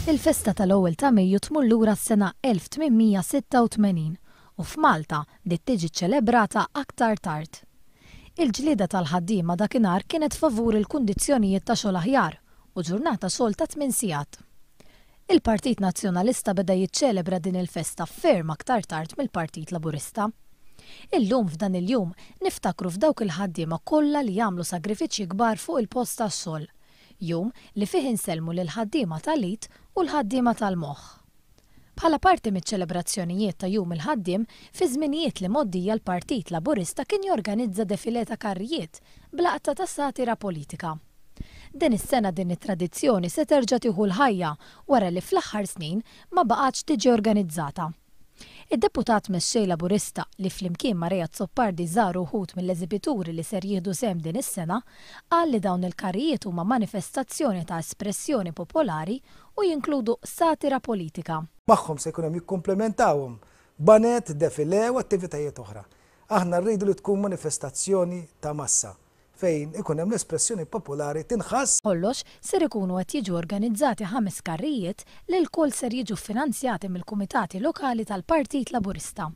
Il-festa tal-ewwel ta' Mejju tmur lura s-sena 1886 u f'Malta bdiet tiġi ċċelebrata aktar tard. Il-ġlieda tal-ħaddiema dakinhar kienet favur il-kundizzjonijiet ta' xogħol aħjar u ġurnata xogħol ta' 8 sigħat. Il-Partit Nazzjonalista beda jiċċelebra din il-festa ferm aktar tard mill-Partit Laburista. Illum f'dan il-jum niftakru f'dawk il-ħaddiema kollha li jagħmlu sagrifiċċji kbar fuq il-post tax-xogħol. Jum li fih inselmu lil ħaddiema tal-id u l-ħaddiema tal-moħħ. Bħala parti miċ-ċelebrazzjonijiet ta' jum il-ħaddiem, fi żminijiet li moddija l-Partit Laburista kien jorganizza defilé ta' karrijiet blaqta ta' satira politika. Din is-sena din it-tradizzjoni se terġa' tieħu l-ħajja wara li fl-aħħar snin ma baqgħetx tiġi organizzata. Id-deputat mexxej Laburista li flimkien ma' Reja Zoppardi żaru wħud mill-eżibituri li ser jieħdu sehem din is-sena qal li dawn il-karrijiet huma manifestazzjoni ta' espressjoni popolari u jinkludu satira politika. Magħhom se jkun hemm jikkomplementawhom banet, defilé u attivitajiet oħra. Aħna rridu li tkun manifestazzjoni ta' massa fejn ikun hemm l-espressjoni popolari tinħass. Kollox ser ikunu qed jiġu organizzati 5 karrijiet li l-kull ser jiġu finanzjati mill-kumitati lokali tal-Partit Laburista.